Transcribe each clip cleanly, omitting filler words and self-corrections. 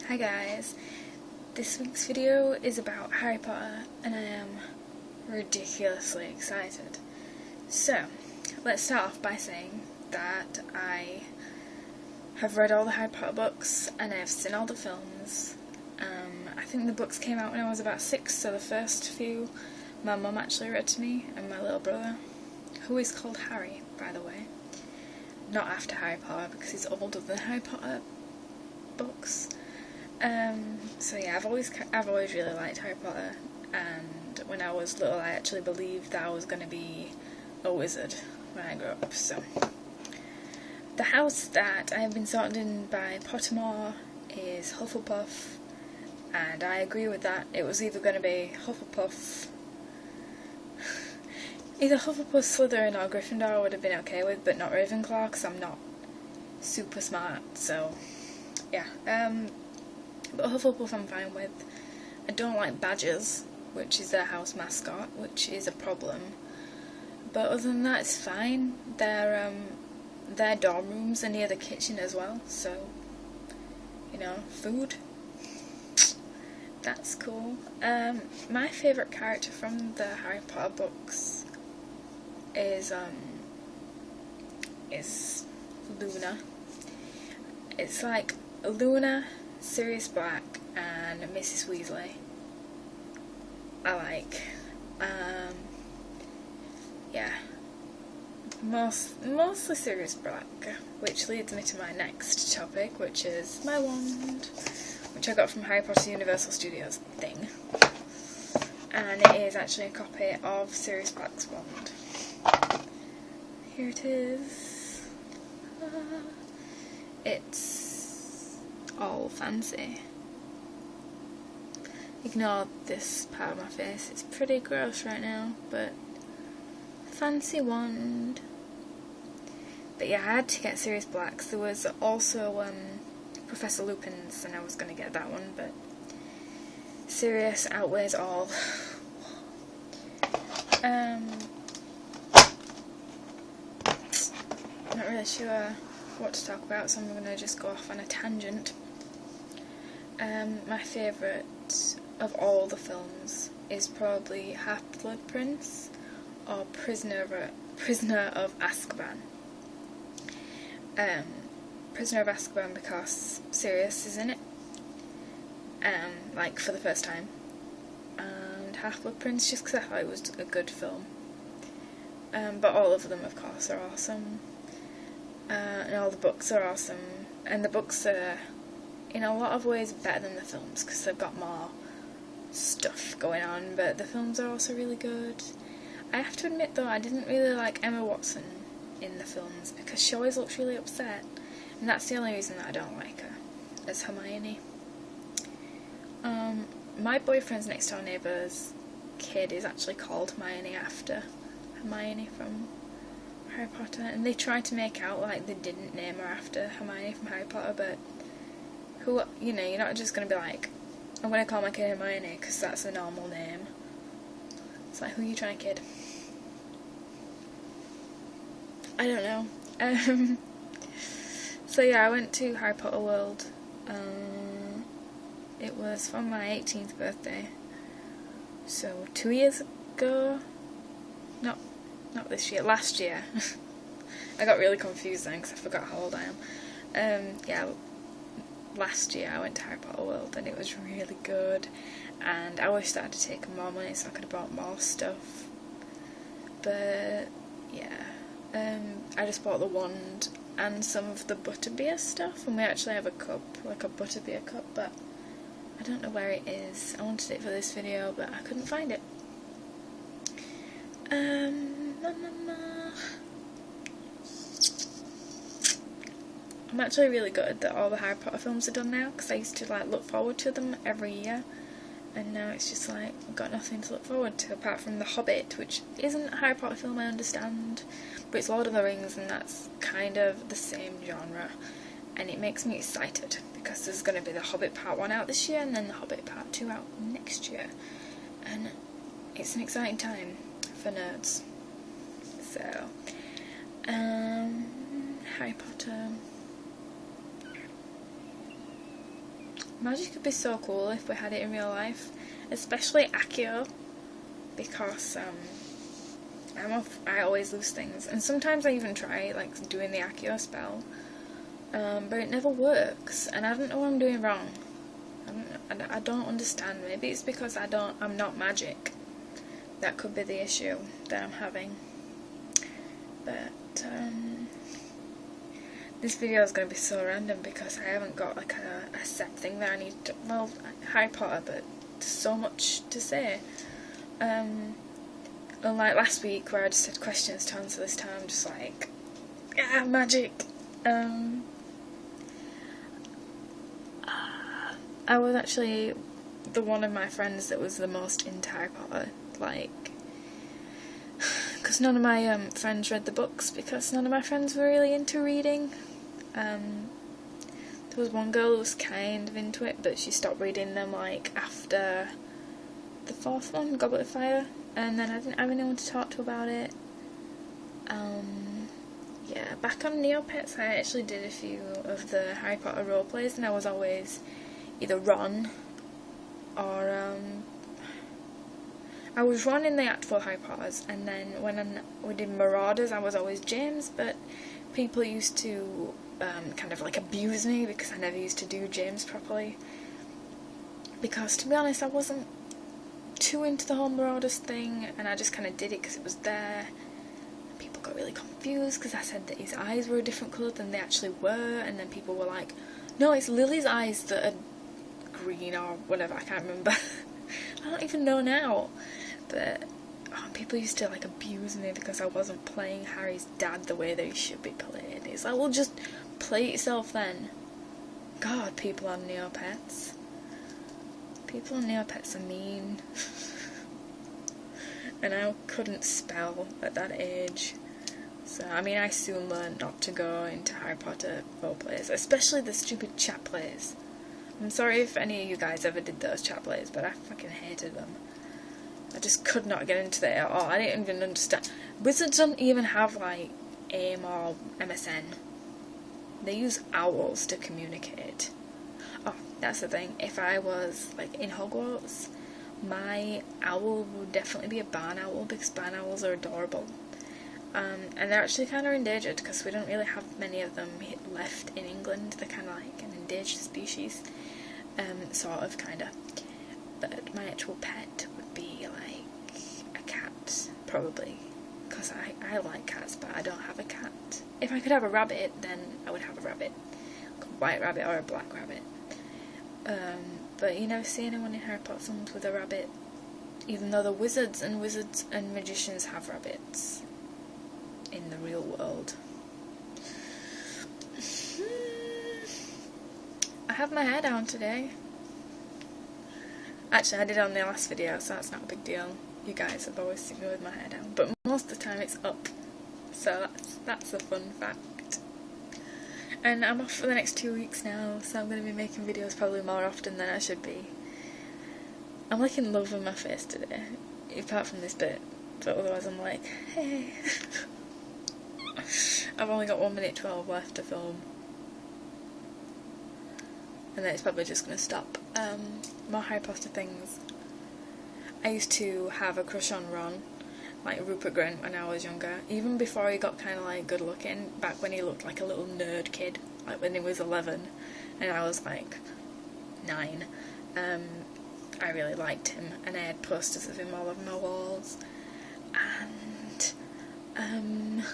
Hi guys, this week's video is about Harry Potter and I am ridiculously excited. So, let's start off by saying that I have read all the Harry Potter books and I have seen all the films. I think the books came out when I was about 6, so the first few my mum actually read to me and my little brother, who is called Harry, by the way. Not after Harry Potter because he's older than Harry Potter books. So yeah, I've always really liked Harry Potter, and when I was little I actually believed that I was going to be a wizard when I grew up. So the house that I have been sorted in by Pottermore is Hufflepuff, and I agree with that. It was either going to be Hufflepuff, either Hufflepuff, Slytherin or Gryffindor I would have been okay with, but not Ravenclaw because I'm not super smart, so yeah. But Hufflepuff I'm fine with. I don't like badgers, which is their house mascot, which is a problem. But other than that, it's fine. Their dorm rooms are near the kitchen as well, so, you know, food. That's cool. My favourite character from the Harry Potter books is Luna. It's like Luna, Sirius Black, and Mrs. Weasley. I like. Yeah. Mostly Sirius Black, which leads me to my next topic, which is my wand, which I got from Harry Potter Universal Studios thing. And it is actually a copy of Sirius Black's wand. Here it is. It's all fancy. Ignore this part of my face, it's pretty gross right now, but fancy wand. But yeah, I had to get Sirius Black's. There was also Professor Lupin's, and I was going to get that one, but Sirius outweighs all. Not really sure what to talk about, so I'm going to just go off on a tangent. My favourite of all the films is probably Half-Blood Prince or Prisoner of Azkaban. Prisoner of Azkaban because Sirius is in it, like for the first time, and Half-Blood Prince just because I thought it was a good film. But all of them, of course, are awesome. And all the books are awesome, and the books are in a lot of ways better than the films because they've got more stuff going on, but the films are also really good. I have to admit though, I didn't really like Emma Watson in the films because she always looks really upset, and that's the only reason that I don't like her as Hermione. My boyfriend's next door neighbour's kid is actually called Hermione after Hermione from Harry Potter, and they tried to make out like they didn't name her after Hermione from Harry Potter, but you're not just going to be like, I'm going to call my kid Hermione because that's a normal name. It's like, who are you trying to kid? I don't know. So yeah, I went to Harry Potter World. It was for my 18th birthday. So 2 years ago? Not this year, last year. I got really confused then because I forgot how old I am. Yeah, last year I went to Harry Potter World and it was really good, and I wish that I had taken more money so I could have bought more stuff, but yeah, I just bought the wand and some of the butterbeer stuff, and we actually have a cup, like a butterbeer cup, but I don't know where it is. I wanted it for this video but I couldn't find it. I'm actually really good that all the Harry Potter films are done now, because I used to like look forward to them every year, and now it's just like I've got nothing to look forward to apart from The Hobbit, which isn't a Harry Potter film, I understand, but it's Lord of the Rings and that's kind of the same genre, and it makes me excited because there's going to be The Hobbit Part 1 out this year and then The Hobbit Part 2 out next year, and it's an exciting time for nerds. So Harry Potter. magic could be so cool if we had it in real life, especially Accio, because I always lose things, and sometimes I even try like doing the Accio spell, but it never works, and I don't know what I'm doing wrong. I don't understand. Maybe it's because I'm not magic. That could be the issue that I'm having. But this video is going to be so random because I haven't got like a set thing that I need to, well, Harry Potter, but there's so much to say. Unlike last week where I just had questions to answer, this time I'm just like, yeah, magic. I was actually the one of my friends that was the most into Harry Potter, like, because none of my friends read the books, because none of my friends were really into reading. There was one girl who was kind of into it, but she stopped reading them like after the fourth one, Goblet of Fire, and then I didn't have anyone to talk to about it. Yeah, back on Neopets I actually did a few of the Harry Potter roleplays, and I was always either Ron or I was Ron in the actual Harry Potters, and then when we did Marauders I was always James, but people used to kind of like abuse me because I never used to do James properly, because to be honest I wasn't too into the whole Marauders thing, and I just kind of did it because it was there. People got really confused because I said that his eyes were a different colour than they actually were, and then people were like, no, it's Lily's eyes that are green or whatever, I can't remember. I don't even know now, but people used to like abuse me because I wasn't playing Harry's dad the way that he should be played. It's like, well, just play it yourself then. God, people on Neopets. People on Neopets are mean. And I couldn't spell at that age. So, I mean, I soon learned not to go into Harry Potter roleplays, especially the stupid chat plays. I'm sorry if any of you guys ever did those chat plays, but I fucking hated them. I just could not get into it at all. I didn't even understand. Wizards don't even have, like, AIM or MSN. They use owls to communicate. Oh, that's the thing. If I was, like, in Hogwarts, my owl would definitely be a barn owl, because barn owls are adorable. And they're actually kind of endangered, because we don't really have many of them left in England. They're kind of like an endangered species. Sort of, kind of. But my actual pet would be, like, a cat, probably. Because I like cats, but I don't have a cat. If I could have a rabbit, then I would have a rabbit. Like a white rabbit or a black rabbit. But you never see anyone in Harry Potter films with a rabbit. Even though the wizards and magicians have rabbits. In the real world. I have my hair down today. Actually, I did it on the last video, so that's not a big deal. You guys have always seen me with my hair down, but most of the time it's up. So that's a fun fact. And I'm off for the next 2 weeks now, so I'm going to be making videos probably more often than I should be. I'm like in love with my face today, apart from this bit, but otherwise I'm like, hey. I've only got 1 minute 12 left to film. And then it's probably just going to stop. More Harry Potter things. I used to have a crush on Ron, like Rupert Grint, when I was younger. Even before he got kind of like good looking, back when he looked like a little nerd kid, like when he was 11 and I was like 9. I really liked him, and I had posters of him all over my walls. And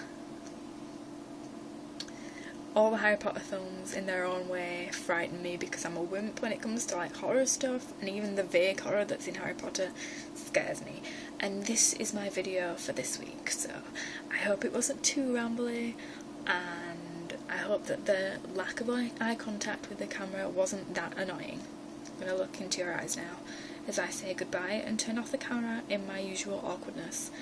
all the Harry Potter films in their own way frighten me because I'm a wimp when it comes to like horror stuff, and even the vague horror that's in Harry Potter scares me. And this is my video for this week, so I hope it wasn't too rambly, and I hope that the lack of eye contact with the camera wasn't that annoying. I'm going to look into your eyes now as I say goodbye and turn off the camera in my usual awkwardness.